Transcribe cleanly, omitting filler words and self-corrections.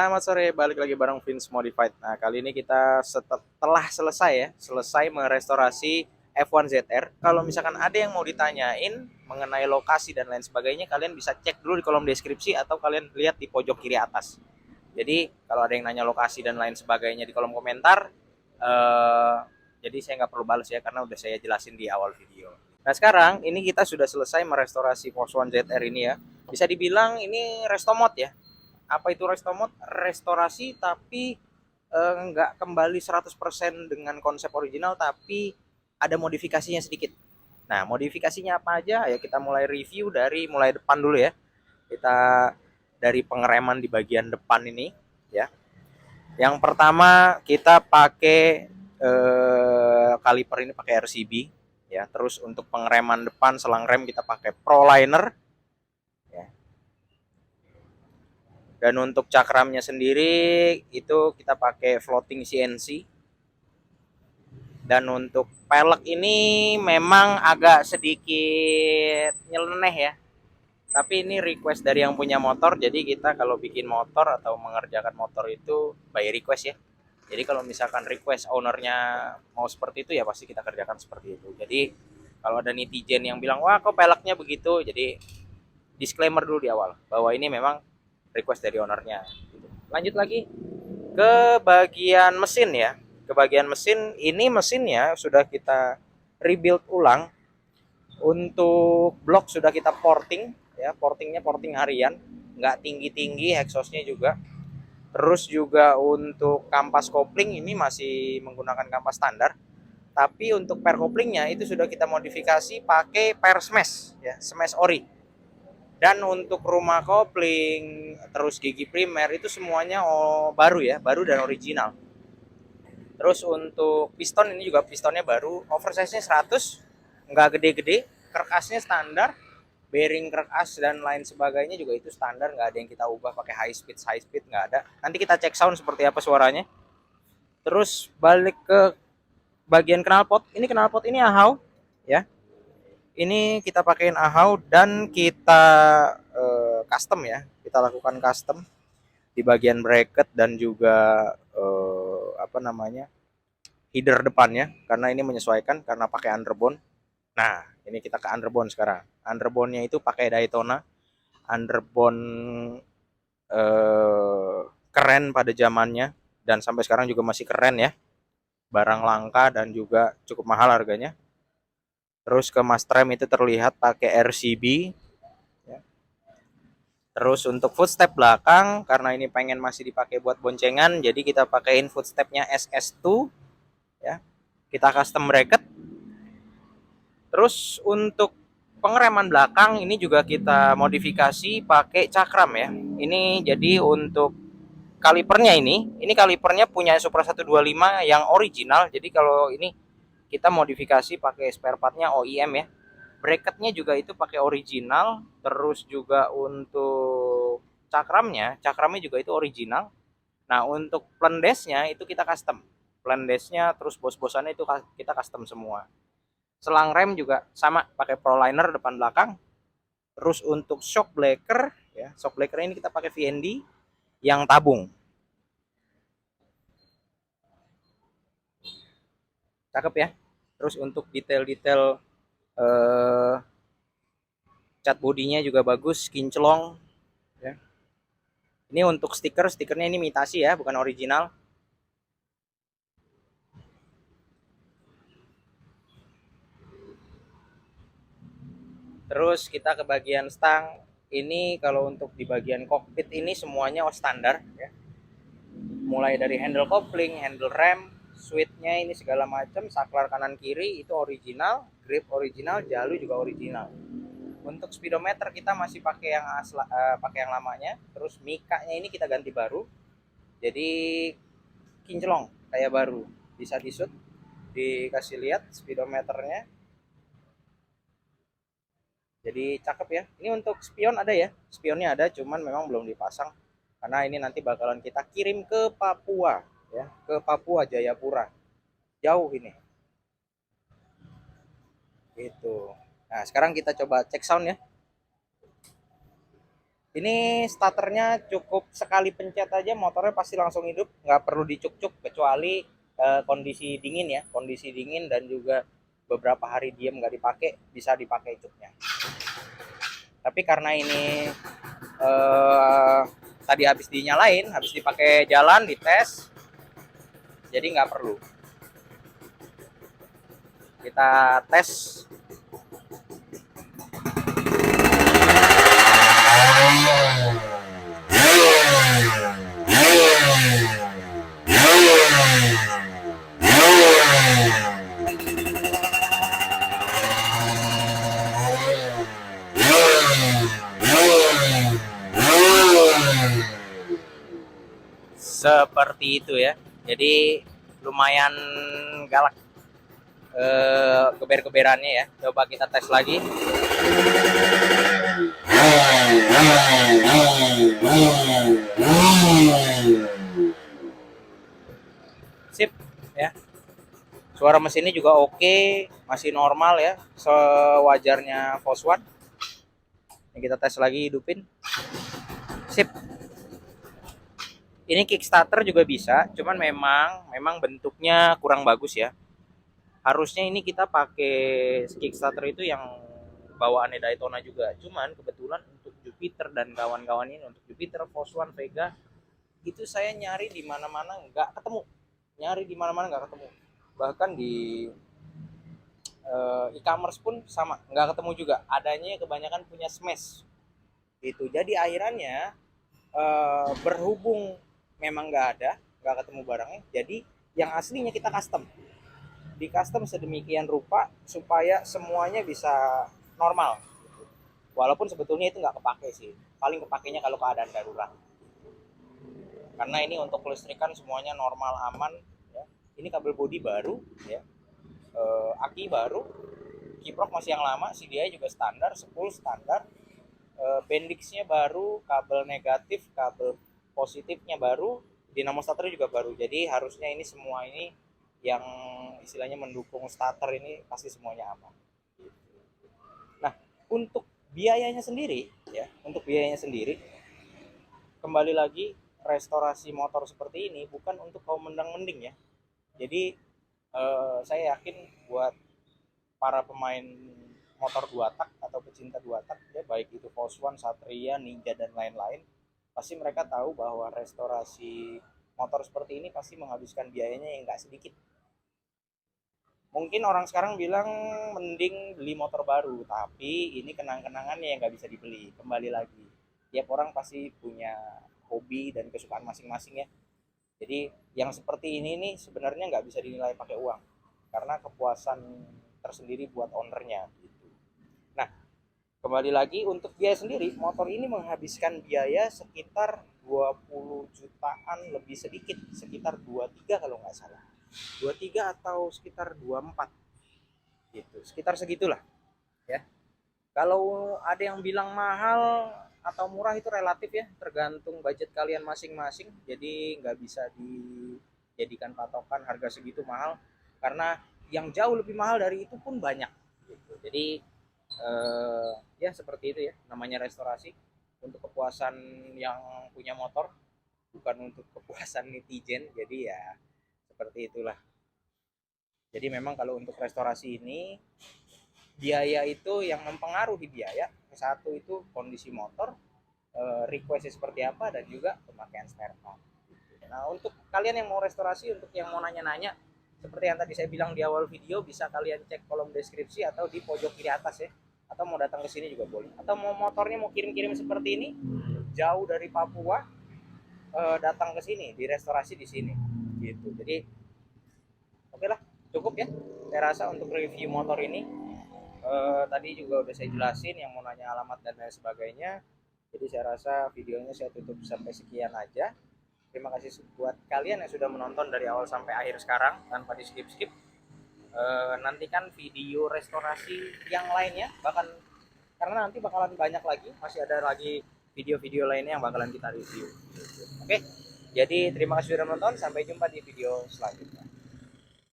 Selamat sore, balik lagi bareng Vince Modified. Nah, kali ini kita setelah selesai merestorasi F1 ZR. Kalau misalkan ada yang mau ditanyain mengenai lokasi dan lain sebagainya, kalian bisa cek dulu di kolom deskripsi atau kalian lihat di pojok kiri atas. Jadi, kalau ada yang nanya lokasi dan lain sebagainya di kolom komentar, eh, jadi saya nggak perlu balas ya, karena udah saya jelasin di awal video. Nah, sekarang ini kita sudah selesai merestorasi F1 ZR ini ya. Bisa dibilang ini resto mod ya. Apa itu resto mode? Restorasi tapi nggak kembali 100% dengan konsep original, tapi ada modifikasinya sedikit. Nah, modifikasinya apa aja? Ya kita mulai review dari mulai depan dulu ya. Kita dari pengereman di bagian depan ini ya. Yang pertama kita pakai kaliper ini pakai RCB ya. Terus untuk pengereman depan selang rem kita pakai Proliner ya. Dan untuk cakramnya sendiri itu kita pakai floating CNC. Dan untuk pelek ini memang agak sedikit nyeleneh ya. Tapi ini request dari yang punya motor, jadi kita kalau bikin motor atau mengerjakan motor itu by request ya. Jadi kalau misalkan request ownernya mau seperti itu ya pasti kita kerjakan seperti itu. Jadi kalau ada netizen yang bilang wah kok peleknya begitu, jadi disclaimer dulu di awal bahwa ini memang request dari ownernya. Lanjut lagi ke bagian mesin ya. Ke bagian mesin, ini mesinnya sudah kita rebuild ulang. Untuk blok sudah kita porting ya, portingnya porting harian, nggak tinggi-tinggi, exhaustnya juga. Terus juga untuk kampas kopling ini masih menggunakan kampas standar. Tapi untuk per koplingnya itu sudah kita modifikasi pakai per smash ya, smash ori. Dan untuk rumah kopling, terus gigi primer itu semuanya baru ya, baru dan original. Terus untuk piston ini juga pistonnya baru, oversize-nya 100, nggak gede-gede, kerkasnya standar, bearing kerkas dan lain sebagainya juga itu standar, nggak ada yang kita ubah pakai high speed nggak ada. Nanti kita cek sound seperti apa suaranya. Terus balik ke bagian knalpot, ini ahau ya. Ini kita pakein ahau dan kita custom ya, kita lakukan custom di bagian bracket dan juga apa namanya header depannya, karena ini menyesuaikan karena pakai underbone. Nah, ini kita ke underbone sekarang. Underbone-nya itu pakai Daytona. Underbone keren pada zamannya dan sampai sekarang juga masih keren ya. Barang langka dan juga cukup mahal harganya. Terus ke Mastrem itu terlihat pakai RCB. Ya. Terus untuk footstep belakang, karena ini pengen masih dipakai buat boncengan, jadi kita pakaiin footstepnya SS2 ya. Kita custom bracket. Terus untuk pengereman belakang ini juga kita modifikasi pakai cakram ya. Ini jadi untuk kalipernya ini kalipernya punya Supra 125 yang original. Jadi kalau ini kita modifikasi pakai spare partnya OEM ya. Bracketnya juga itu pakai original. Terus juga untuk cakramnya juga itu original. Nah untuk plandesnya itu kita custom. Plandesnya terus bos-bosannya itu kita custom semua. Selang rem juga sama pakai Proliner depan belakang. Terus untuk shock breaker ya, shock breaker ini kita pakai VND yang tabung. Cakep ya. Terus untuk detail-detail cat bodinya juga bagus, kinclong ya. Ini untuk stikernya ini imitasi ya, bukan original. Terus kita ke bagian stang. Ini kalau untuk di bagian kokpit ini semuanya standar ya. Mulai dari handle kopling, handle rem, switch-nya ini segala macam, saklar kanan kiri itu original, grip original, jalu juga original. Untuk speedometer kita masih pakai yang pakai yang lamanya. Terus mikanya ini kita ganti baru. Jadi kinclong kayak baru. Bisa disut, dikasih lihat speedometernya. Jadi cakep ya. Ini untuk spion ada ya. Spionnya ada, cuman memang belum dipasang karena ini nanti bakalan kita kirim ke Papua ya, ke Papua Jayapura. Jauh ini. Gitu. Nah, sekarang kita coba cek sound ya. Ini starternya cukup sekali pencet aja motornya pasti langsung hidup, nggak perlu dicuk-cuk kecuali kondisi dingin ya, kondisi dingin dan juga beberapa hari diem nggak dipakai bisa dipakai cuknya. Tapi karena ini eh, tadi habis dinyalain, habis dipakai jalan dites, jadi nggak perlu. Kita tes. Seperti itu ya. Jadi lumayan galak geber-geberannya ya. Coba kita tes lagi. Sip ya. Suara mesinnya juga oke, masih normal ya, sewajarnya Volkswagen. Ini kita tes lagi, hidupin. Sip. Ini Kickstarter juga bisa, cuman memang bentuknya kurang bagus ya. Harusnya ini kita pakai Kickstarter itu yang bawaannya Daytona juga. Cuman kebetulan untuk Jupiter dan kawan-kawan ini, untuk Jupiter, Volkswagen, Vega, itu saya nyari di mana-mana nggak ketemu. Nyari di mana-mana nggak ketemu. Bahkan di e-commerce pun sama, nggak ketemu juga. Adanya kebanyakan punya Smash. Gitu. Jadi akhirannya berhubung memang nggak ketemu barangnya, jadi yang aslinya kita custom, di custom sedemikian rupa supaya semuanya bisa normal, walaupun sebetulnya itu nggak kepake sih, paling kepakainya kalau keadaan darurat, karena ini untuk kelistrikan semuanya normal aman ya. Ini kabel bodi baru ya, aki baru, kiprok masih yang lama, CDI juga standar, spool standar, bendixnya baru, kabel negatif, kabel positifnya baru, dinamo starter juga baru. Jadi harusnya ini semua ini yang istilahnya mendukung starter ini pasti semuanya aman. Nah, untuk biayanya sendiri ya, untuk biayanya sendiri kembali lagi, restorasi motor seperti ini bukan untuk kaum mendang-mending ya. Jadi saya yakin buat para pemain motor dua tak atau pecinta dua tak ya, baik itu Volkswagen, Satria, Ninja dan lain-lain, pasti mereka tahu bahwa restorasi motor seperti ini pasti menghabiskan biayanya yang nggak sedikit. Mungkin orang sekarang bilang mending beli motor baru, tapi ini kenang-kenangannya yang nggak bisa dibeli. Kembali lagi, tiap orang pasti punya hobi dan kesukaan masing-masing ya. Jadi yang seperti ini nih sebenarnya nggak bisa dinilai pakai uang, karena kepuasan tersendiri buat ownernya gitu. Nah, kembali lagi untuk biaya sendiri, motor ini menghabiskan biaya sekitar 20 jutaan lebih sedikit, sekitar 23 kalau nggak salah. 23 atau sekitar 24 gitu. Sekitar segitulah ya. Kalau ada yang bilang mahal atau murah itu relatif ya, tergantung budget kalian masing-masing. Jadi nggak bisa dijadikan patokan harga segitu mahal, karena yang jauh lebih mahal dari itu pun banyak. Gitu. Jadi ya seperti itu ya, namanya restorasi untuk kepuasan yang punya motor, bukan untuk kepuasan netizen. Jadi ya seperti itulah. Jadi memang kalau untuk restorasi ini biaya itu yang mempengaruhi biaya, satu itu kondisi motor, requestnya seperti apa, dan juga pemakaian spare part. Nah untuk kalian yang mau restorasi, untuk yang mau nanya-nanya seperti yang tadi saya bilang di awal video, bisa kalian cek kolom deskripsi atau di pojok kiri atas ya, atau mau datang ke sini juga boleh, atau mau motornya mau kirim-kirim seperti ini jauh dari Papua, datang ke sini di restorasi di sini gitu. Jadi oke lah, cukup ya saya rasa untuk review motor ini. Tadi juga udah saya jelasin, yang mau nanya alamat dan lain sebagainya. Jadi saya rasa videonya saya tutup sampai sekian aja. Terima kasih buat kalian yang sudah menonton dari awal sampai akhir sekarang tanpa di skip-skip. Nantikan video restorasi yang lainnya, bahkan karena nanti bakalan banyak lagi, masih ada lagi video-video lainnya yang bakalan kita review. Oke, jadi terima kasih sudah menonton, sampai jumpa di video selanjutnya.